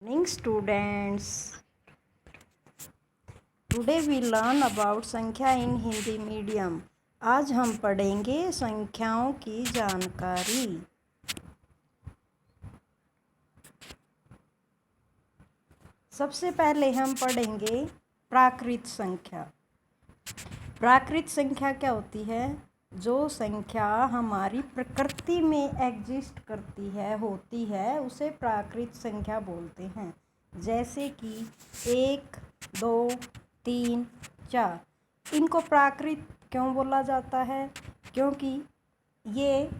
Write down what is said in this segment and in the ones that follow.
Morning students. Today we learn about संख्या in Hindi medium. आज हम पढ़ेंगे संख्याओं की जानकारी. सबसे पहले हम पढ़ेंगे प्राकृत संख्या. प्राकृत संख्या क्या होती है? जो संख्या हमारी प्रकृति में एग्जिस्ट करती है, होती है, उसे प्राकृत संख्या बोलते हैं. जैसे कि 1, 2, 3, 4. इनको प्राकृत क्यों बोला जाता है? क्योंकि ये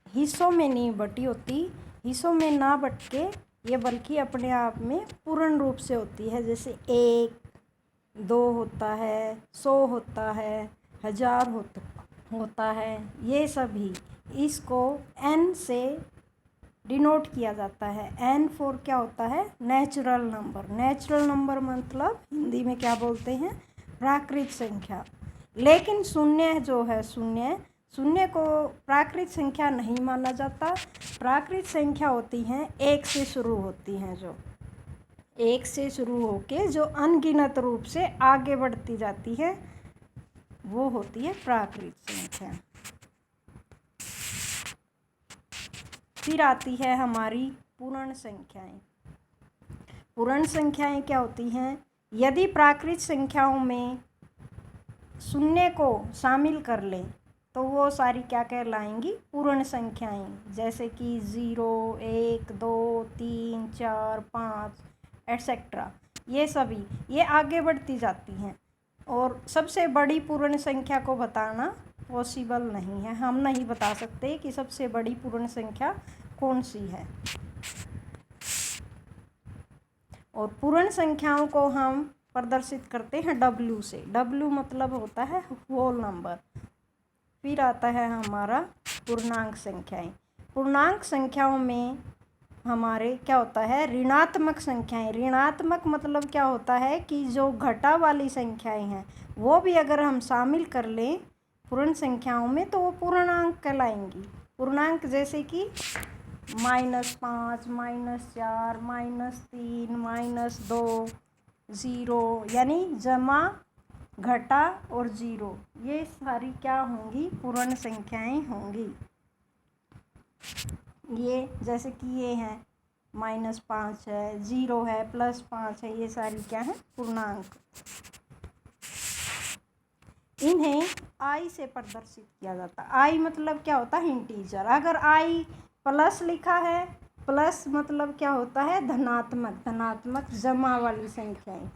हिस्सों में नहीं बटी होती. हिस्सों में ना बट के ये बल्कि अपने आप में पूर्ण रूप से होती है. जैसे 1, 2 होता है, 100 होता है, 1000 होता है. ये सभी इसको n से डिनोट किया जाता है. n फॉर क्या होता है? Natural number. नेचुरल नंबर मतलब हिंदी में क्या बोलते हैं? प्राकृत संख्या. लेकिन शून्य जो है, शून्य को प्राकृत संख्या नहीं माना जाता. प्राकृत संख्या होती हैं 1 से शुरू होती हैं, जो 1 से शुरू होके जो अनगिनत रूप से आगे बढ़ती जाती है, वो होती है प्राकृत संख्या. फिर आती है हमारी पूर्ण संख्याएं. पूर्ण संख्याएं क्या होती हैं? यदि प्राकृत संख्याओं में शून्य को शामिल कर लें तो वो सारी क्या कहलाएंगी? पूर्ण संख्याएं. जैसे कि 0, 1, 2, 3, 4, 5 एटसेट्रा. ये सभी ये आगे बढ़ती जाती हैं. और सबसे बड़ी पूर्ण संख्या को बताना पॉसिबल नहीं है. हम नहीं बता सकते कि सबसे बड़ी पूर्ण संख्या कौन सी है. और पूर्ण संख्याओं को हम प्रदर्शित करते हैं W से. W मतलब होता है होल नंबर. फिर आता है हमारा पूर्णांक संख्याएं. पूर्णांक संख्याओं में हमारे क्या होता है? ऋणात्मक संख्याएं. ऋणात्मक मतलब क्या होता है कि जो घटा वाली संख्याएं हैं वो भी अगर हम शामिल कर लें पूर्ण संख्याओं में तो वो पूर्णांक कहलाएंगी. पूर्णांक जैसे कि -5, -4, -3, -2, 0, यानी जमा, घटा और 0. ये सारी क्या होंगी? पूर्ण संख्याएं होंगी. ये जैसे कि ये हैं -5 है, 0 है, +5 है. ये सारी क्या है? पूर्णांक. इन्हें i से प्रदर्शित किया जाता है. i मतलब क्या होता है? इंटीजर. अगर i प्लस लिखा है, प्लस मतलब क्या होता है? धनात्मक. धनात्मक जमा वाली संख्याएं.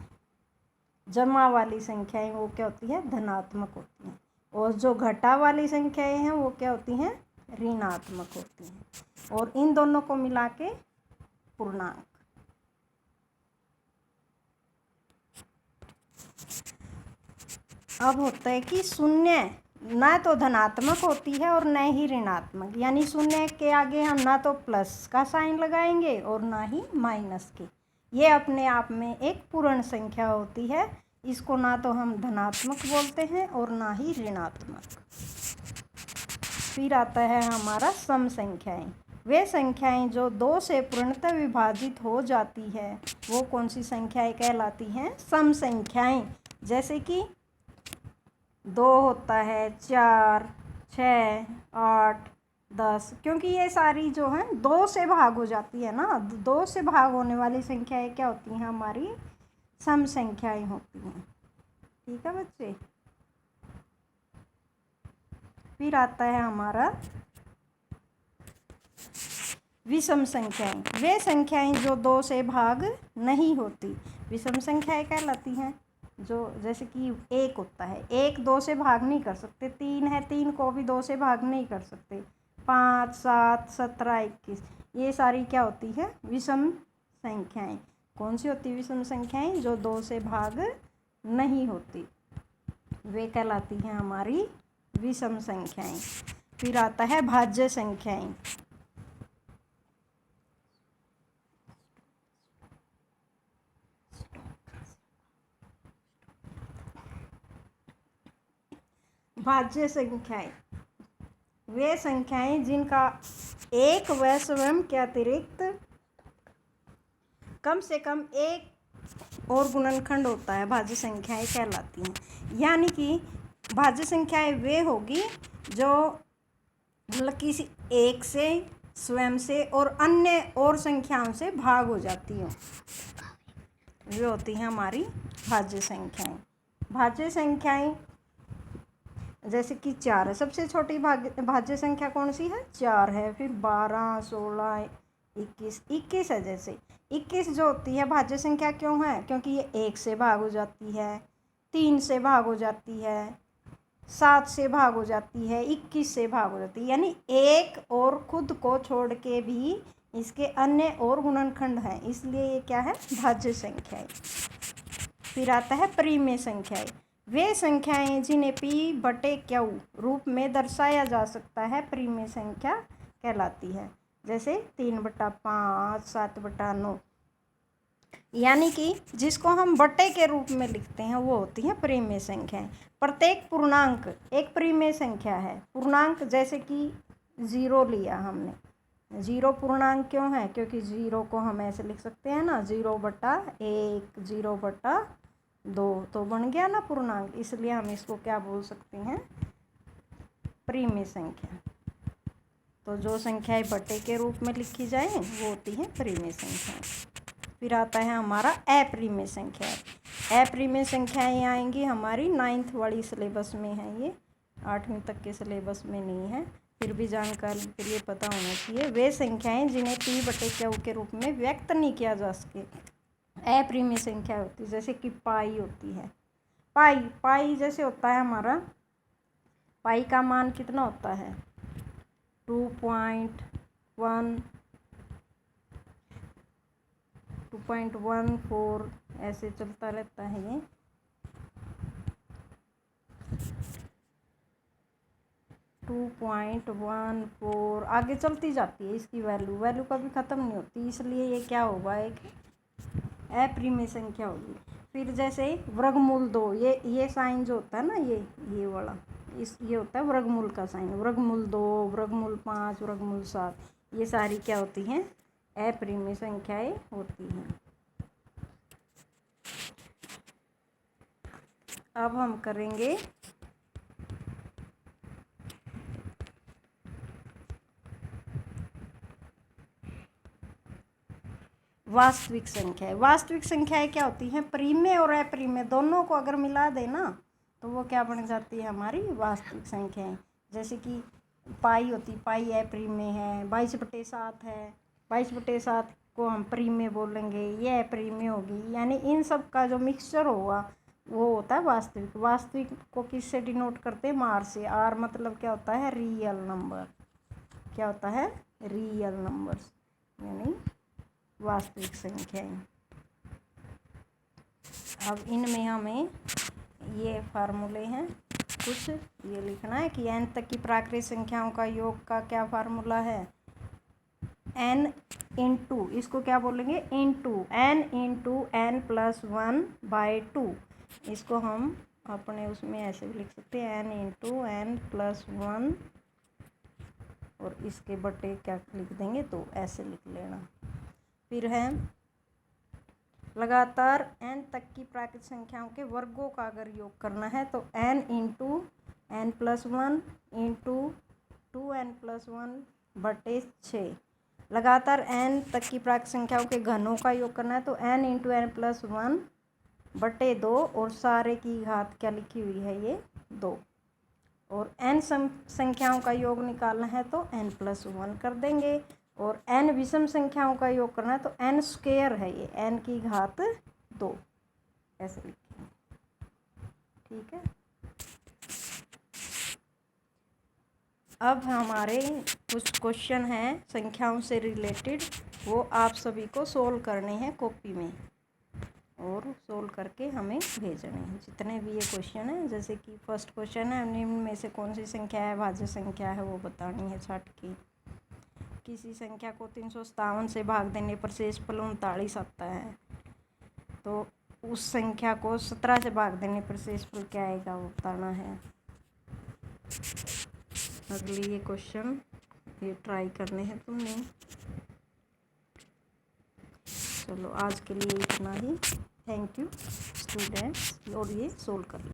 जमा वाली संख्याएं वो क्या होती है? धनात्मक होती हैं. और जो घटा वाली संख्याएं हैं वो क्या होती हैं? ऋणात्मक होती हैं. और इन दोनों को मिला के पूर्णांक. अब होता है कि शून्य ना तो धनात्मक होती है और न ही ऋणात्मक. यानी शून्य के आगे हम ना तो प्लस का साइन लगाएंगे और ना ही माइनस के. ये अपने आप में एक पूर्ण संख्या होती है. इसको ना तो हम धनात्मक बोलते हैं और ना ही ऋणात्मक. फिर आता है हमारा सम संख्याएं. वे संख्याएं जो 2 से पूर्णतः विभाजित हो जाती है वो कौन सी संख्याएं कहलाती हैं? सम संख्याएं. जैसे कि 2 होता है, 4, 6, 8, 10. क्योंकि ये सारी जो हैं 2 से भाग हो जाती है ना. 2 से भाग होने वाली संख्याएं क्या होती हैं? हमारी सम संख्याएं होती हैं. ठीक है बच्चे. फिर आता है हमारा विषम संख्याएं. वे संख्याएं जो 2 से भाग नहीं होती विषम संख्याएं कहलाती हैं. जो जैसे कि 1 होता है, 1 2 से भाग नहीं कर सकते. 3 है, 3 को भी 2 से भाग नहीं कर सकते. 5, 7, 17, 21. ये सारी क्या होती है? विषम संख्याएं. कौन सी होती विषम संख्याएं? जो 2 से भाग नहीं होती वे कहलाती हैं हमारी विषम संख्याएं. फिर आता है भाज्य संख्याएं. भाज्य संख्याएं वे संख्याएं जिनका एक व स्वयं के अतिरिक्त कम से कम एक और गुणनखंड होता है, भाज्य संख्याएं कहलाती हैं। यानी कि भाज्य संख्याएं वे होगी जो मतलब किसी एक से, स्वयं से और अन्य और संख्याओं से भाग हो जाती हो, वे होती हैं हमारी भाज्य संख्याएं। भाज्य संख्याएं जैसे कि 4 है, सबसे छोटी भाज्य संख्या कौन सी है? 4 है। फिर 12, 16, 21 है। जैसे 21 जो होती है भाज्य संख्या क्यों है? क्योंकि ये 1 से भाग हो जाती है, 3 से भाग हो जाती है, 7 से भाग हो जाती है, 21 से भाग हो जाती है। यानी एक और खुद को छोड़ के भी इसके अन्य और गुणनखंड हैं, इसलिए ये क्या है? भाज्य संख्याएं। फिर आता है परिमेय संख्याएं। वे संख्याएं जिन्हें p/q रूप में दर्शाया जा सकता है परिमेय संख्या कहलाती है। जैसे 3/5, 7/9। यानी कि जिसको हम बटे के रूप में लिखते हैं वो होती हैं परिमेय संख्याएं। प्रत्येक पूर्णांक एक परिमेय संख्या है। पूर्णांक जैसे कि 0 लिया हमने, 0 पूर्णांक क्यों है? क्योंकि 0 को हम ऐसे लिख सकते हैं ना, 0/1, 0/2, तो बन गया ना पूर्णांक, इसलिए हम इसको क्या बोल सकते हैं? परिमेय संख्या। तो जो संख्याएं बटे के रूप में लिखी जाए वो होती हैं परिमेय संख्याएं। फिर आता है हमारा अपरिमेय संख्या। अपरिमेय संख्याएं आएंगी हमारी 9th वाली सिलेबस में है, ये 8वीं तक के सिलेबस में नहीं है, फिर भी जानकारी के लिए पता होना चाहिए। वे संख्याएं जिन्हें p/q के रूप में व्यक्त नहीं किया जा सके अपरिमेय संख्या होती है। जैसे कि पाई होती है, पाई जैसे होता है हमारा, पाई का मान कितना होता है? 2.14 ऐसे चलता रहता है ये। टू 2.14 आगे चलती जाती है, इसकी वैल्यू कभी ख़त्म नहीं होती, इसलिए ये क्या होगा? एक अपरिमेय संख्या होगी। फिर जैसे वर्गमूल 2, ये साइन जो होता है ना, ये वाला, ये होता है वर्गमूल का साइन। वर्गमूल 2, वर्गमूल 5, वर्गमूल 7, ये सारी क्या होती हैं? अपरिमेय संख्याएं होती हैं। अब हम करेंगे वास्तविक संख्याएं। वास्तविक संख्याएं क्या होती हैं? परिमेय और अपरिमेय दोनों को अगर मिला दे ना तो वो क्या बन जाती है? हमारी वास्तविक संख्याएं। जैसे कि पाई होती, पाई अपरिमेय है। 22/7 है, 22/7 को हम परिमेय बोलेंगे, ये अपरिमेय होगी। यानी इन सब का जो मिक्सचर होगा वो होता है वास्तविक। वास्तविक को किससे डिनोट करते हैं? आर से। आर मतलब क्या होता है? Real number. क्या होता है? रियल नंबर्स, यानी वास्तविक संख्याएं। अब इनमें हमें ये फार्मूले हैं कुछ, ये लिखना है कि n तक की प्राकृत संख्याओं का योग का क्या फार्मूला है? n इंटू, इसको क्या बोलेंगे? Into n into n+1/2। इसको हम अपने उसमें ऐसे भी लिख सकते हैं, n इंटू n+1, और इसके बटे क्या लिख देंगे? तो ऐसे लिख लेना। फिर है लगातार n तक की प्राकृत संख्याओं के वर्गों का अगर योग करना है तो n into n+1 into 2n+1/6। लगातार n तक की प्राकृत संख्याओं के घनों का योग करना है तो n इंटू n+1/2, और सारे की घात क्या लिखी हुई है? ये 2। और n संख्याओं का योग निकालना है तो n+1 कर देंगे, और n विषम संख्याओं का योग करना है तो n² है, ये n की घात 2 ऐसे लिखेंगे। ठीक है। अब हमारे कुछ क्वेश्चन हैं संख्याओं से रिलेटेड, वो आप सभी को सोल्व करने हैं कॉपी में, और सोल्व करके हमें भेजने हैं जितने भी ये क्वेश्चन हैं। जैसे कि फर्स्ट क्वेश्चन है, निम्न में से कौन सी संख्या है भाज्य संख्या है, वो बतानी है छठ की। किसी संख्या को 357 से भाग देने पर शेषफल 39 आता है, तो उस संख्या को 17 से भाग देने पर शेषफल क्या आएगा वो बताना है। अगली ये क्वेश्चन ये ट्राई करने हैं तुमने। चलो आज के लिए इतना ही। थैंक यू स्टूडेंट्स, और ये सोल्व कर लो।